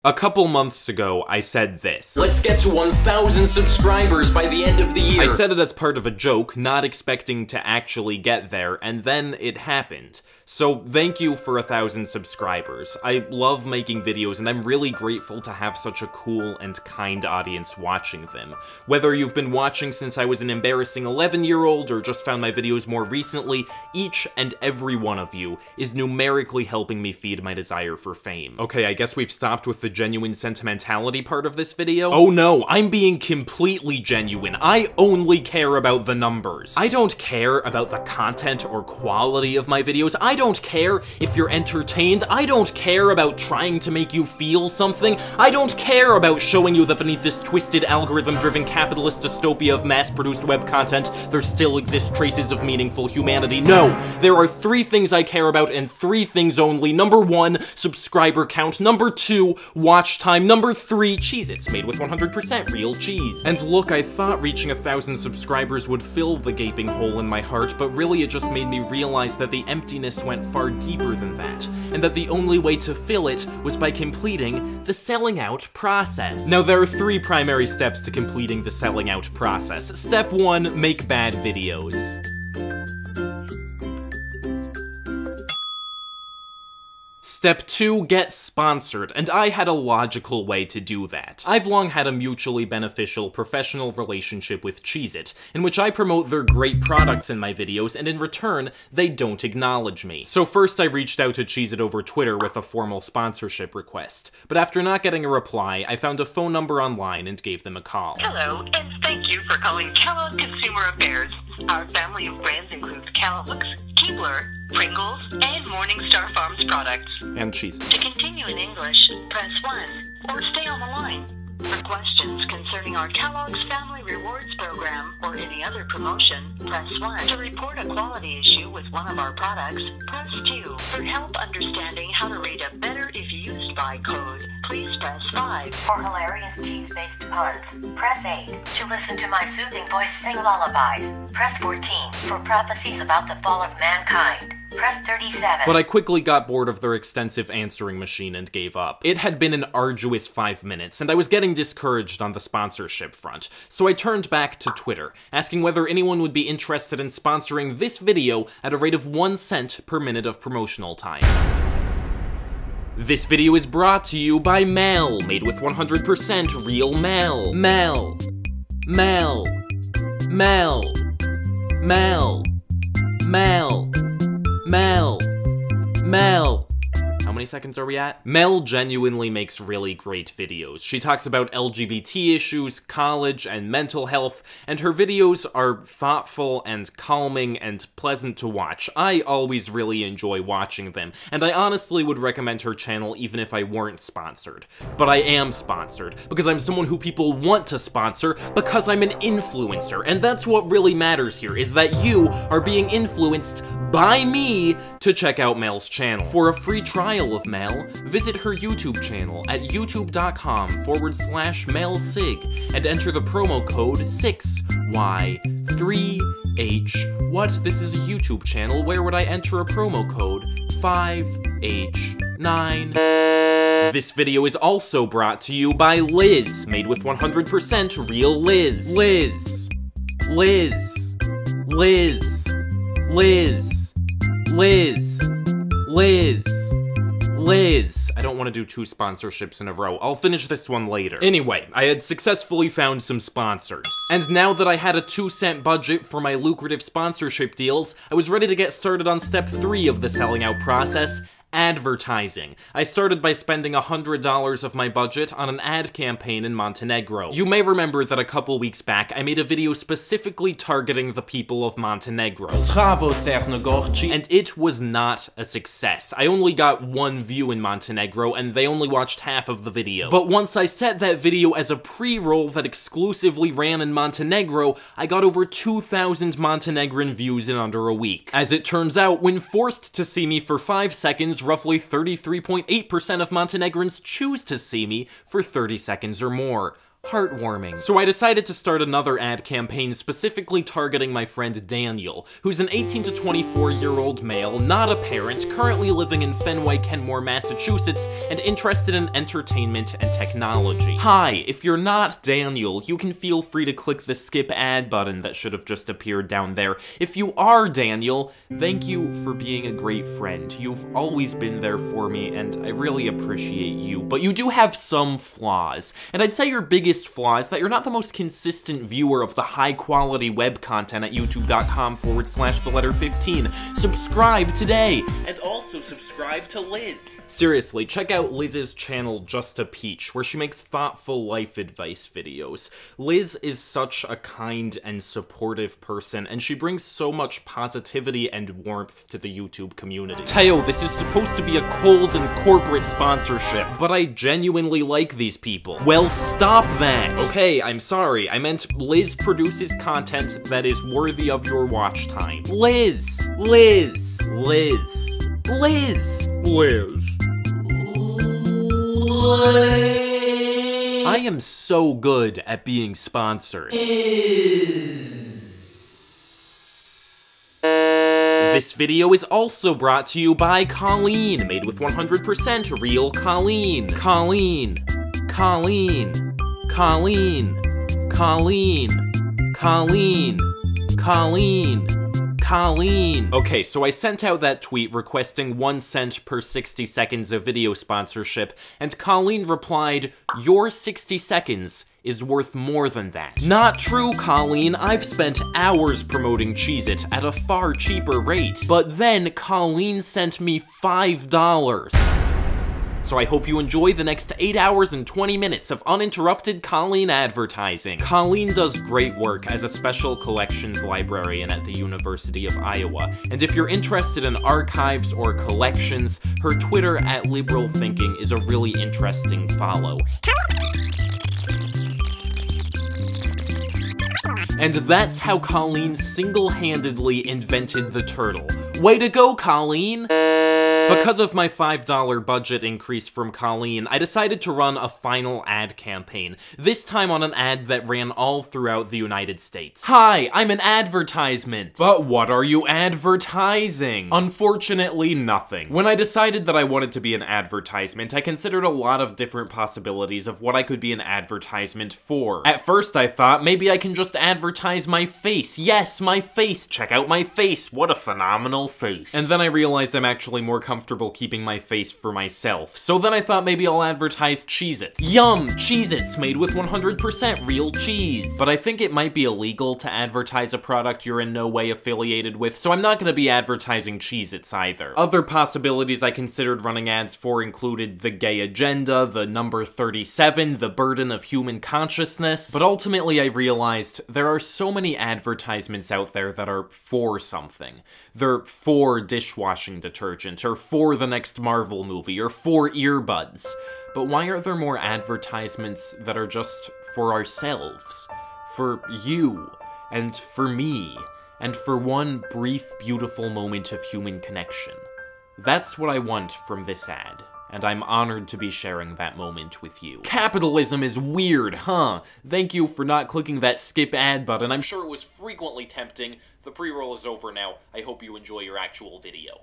A couple months ago, I said this. Let's get to 1,000 subscribers by the end of the year. I said it as part of a joke, not expecting to actually get there, and then it happened. So thank you for 1,000 subscribers. I love making videos, and I'm really grateful to have such a cool and kind audience watching them. Whether you've been watching since I was an embarrassing 11-year-old or just found my videos more recently, each and every one of you is numerically helping me feed my desire for fame. Okay, I guess we've stopped with the genuine sentimentality part of this video. Oh no, I'm being completely genuine. I only care about the numbers. I don't care about the content or quality of my videos. I don't care if you're entertained. I don't care about trying to make you feel something. I don't care about showing you that beneath this twisted, algorithm-driven capitalist dystopia of mass-produced web content, there still exist traces of meaningful humanity. No! There are 3 things I care about, and 3 things only. Number 1, subscriber count. Number 2, watch time. Number 3, Cheez-Its made with 100% real cheese. And look, I thought reaching 1,000 subscribers would fill the gaping hole in my heart, but really it just made me realize that the emptiness went far deeper than that, and that the only way to fill it was by completing the selling out process. Now, there are 3 primary steps to completing the selling out process. Step 1, make bad videos. Step 2, get sponsored, and I had a logical way to do that. I've long had a mutually beneficial professional relationship with Cheez-It, in which I promote their great products in my videos, and in return, they don't acknowledge me. So first I reached out to Cheez-It over Twitter with a formal sponsorship request, but after not getting a reply, I found a phone number online and gave them a call. Hello, and thank you for calling Kellogg Consumer Affairs. Our family of brands includes Kellogg's, Keebler, Pringles, and Morningstar Farms products. And Cheez-It. To continue in English, press 1, or stay on the line. For questions concerning our Kellogg's Family Rewards program or any other promotion, press 1. To report a quality issue with one of our products, press 2. For help understanding how to rate a better if used by code, please press 5. For hilarious cheese-based puns, press 8. To listen to my soothing voice sing lullabies, press 14. For prophecies about the fall of mankind, press 37. But I quickly got bored of their extensive answering machine and gave up. It had been an arduous 5 minutes, and I was getting discouraged on the sponsorship front, so I turned back to Twitter, asking whether anyone would be interested in sponsoring this video at a rate of 1 cent per minute of promotional time. This video is brought to you by Mel, made with 100% real Mel. Mel. Mel. Mel. Mel. Mel. Mel. Mel. How many seconds are we at? Mel genuinely makes really great videos. She talks about LGBT issues, college, and mental health, and her videos are thoughtful and calming and pleasant to watch. I always really enjoy watching them, and I honestly would recommend her channel even if I weren't sponsored. But I am sponsored, because I'm someone who people want to sponsor, because I'm an influencer, and that's what really matters here, is that you are being influenced by me to check out Mel's channel. For a free trial of Mel, visit her YouTube channel at youtube.com/MelSig and enter the promo code 6Y3H. What? This is a YouTube channel. Where would I enter a promo code? 5H9. This video is also brought to you by Liz, made with 100% real Liz. Liz. Liz. Liz. Liz. Liz. Liz. Liz. I don't want to do 2 sponsorships in a row. I'll finish this one later. Anyway, I had successfully found some sponsors. And now that I had a 2-cent budget for my lucrative sponsorship deals, I was ready to get started on step 3 of the selling out process, advertising. I started by spending $100 of my budget on an ad campaign in Montenegro. You may remember that a couple weeks back, I made a video specifically targeting the people of Montenegro. And it was not a success. I only got 1 view in Montenegro, and they only watched half of the video. But once I set that video as a pre-roll that exclusively ran in Montenegro, I got over 2,000 Montenegrin views in under a week. As it turns out, when forced to see me for 5 seconds, roughly 33.8% of Montenegrins choose to see me for 30 seconds or more. heartwarming. So I decided to start another ad campaign specifically targeting my friend Daniel, who's an 18 to 24-year-old male, not a parent, currently living in Fenway, Kenmore, Massachusetts, and interested in entertainment and technology. Hi, if you're not Daniel, you can feel free to click the skip ad button that should have just appeared down there. If you are Daniel, thank you for being a great friend. You've always been there for me, and I really appreciate you, but you do have some flaws. And I'd say your biggest flaw is that you're not the most consistent viewer of the high-quality web content at youtube.com/the-letter15. Subscribe today! And also subscribe to Liz. Seriously, check out Liz's channel Just a Peach, where she makes thoughtful life advice videos. Liz is such a kind and supportive person, and she brings so much positivity and warmth to the YouTube community. Theo, this is supposed to be a cold and corporate sponsorship, but I genuinely like these people. Well, stop that! Okay, I'm sorry. I meant Liz produces content that is worthy of your watch time. Liz! Liz! Liz! Liz! Liz! I am so good at being sponsored. This video is also brought to you by Colleen, made with 100% real Colleen. Colleen. Colleen. Colleen. Colleen. Colleen. Colleen. Colleen. Okay, so I sent out that tweet requesting 1 cent per 60 seconds of video sponsorship, and Colleen replied, "Your 60 seconds is worth more than that." Not true, Colleen. I've spent hours promoting Cheez-It at a far cheaper rate. But then Colleen sent me $5. So I hope you enjoy the next 8 hours and 20 minutes of uninterrupted Colleen advertising. Colleen does great work as a special collections librarian at the University of Iowa, and if you're interested in archives or collections, her Twitter @liberalthinking is a really interesting follow. And that's how Colleen single-handedly invented the turtle. Way to go, Colleen! Because of my $5 budget increase from Colleen, I decided to run a final ad campaign, this time on an ad that ran all throughout the United States. Hi, I'm an advertisement! But what are you advertising? Unfortunately, nothing. When I decided that I wanted to be an advertisement, I considered a lot of different possibilities of what I could be an advertisement for. At first I thought, maybe I can just advertise my face. Yes, my face! Check out my face! What a phenomenal face. And then I realized I'm actually more comfortable keeping my face for myself. So then I thought maybe I'll advertise Cheez-Its. Yum! Cheez-Its made with 100% real cheese. But I think it might be illegal to advertise a product you're in no way affiliated with, so I'm not gonna be advertising Cheez-Its either. Other possibilities I considered running ads for included the gay agenda, the number 37, the burden of human consciousness, but ultimately I realized there are so many advertisements out there that are for something. They're for dishwashing detergent, or for the next Marvel movie, or for earbuds. But why are there more advertisements that are just for ourselves? For you, and for me, and for one brief, beautiful moment of human connection. That's what I want from this ad, and I'm honored to be sharing that moment with you. Capitalism is weird, huh? Thank you for not clicking that skip ad button. I'm sure it was frequently tempting. The pre-roll is over now. I hope you enjoy your actual video.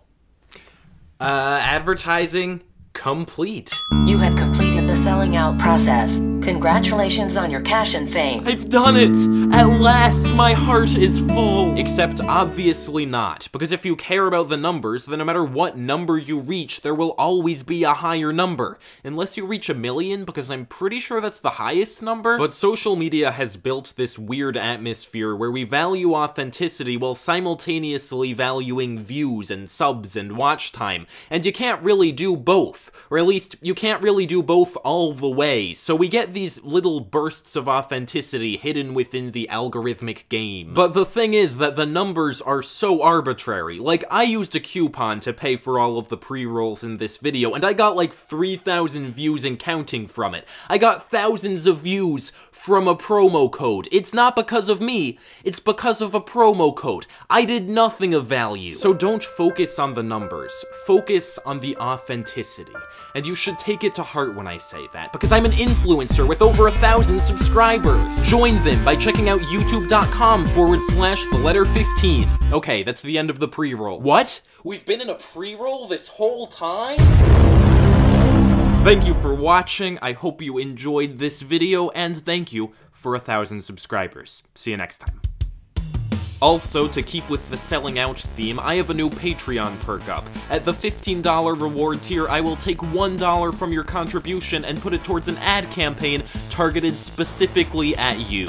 Advertising complete. You have completed the selling out process. Congratulations on your cash and fame. I've done it! At last, my heart is full! Except obviously not, because if you care about the numbers, then no matter what number you reach, there will always be a higher number. Unless you reach 1 million, because I'm pretty sure that's the highest number. But social media has built this weird atmosphere where we value authenticity while simultaneously valuing views and subs and watch time. And you can't really do both. Or at least, you can't really do both all the way, so we get these little bursts of authenticity hidden within the algorithmic game. But the thing is that the numbers are so arbitrary. Like, I used a coupon to pay for all of the pre-rolls in this video, and I got like 3,000 views and counting from it. I got thousands of views from a promo code. It's not because of me, it's because of a promo code. I did nothing of value. So don't focus on the numbers, focus on the authenticity. And you should take it to heart when I say that, because I'm an influencer influencer with over 1,000 subscribers. Join them by checking out youtube.com/15. Okay, that's the end of the pre-roll. What? We've been in a pre-roll this whole time? Thank you for watching, I hope you enjoyed this video, and thank you for 1,000 subscribers. See you next time. Also, to keep with the selling out theme, I have a new Patreon perk up. At the $15 reward tier, I will take $1 from your contribution and put it towards an ad campaign targeted specifically at you.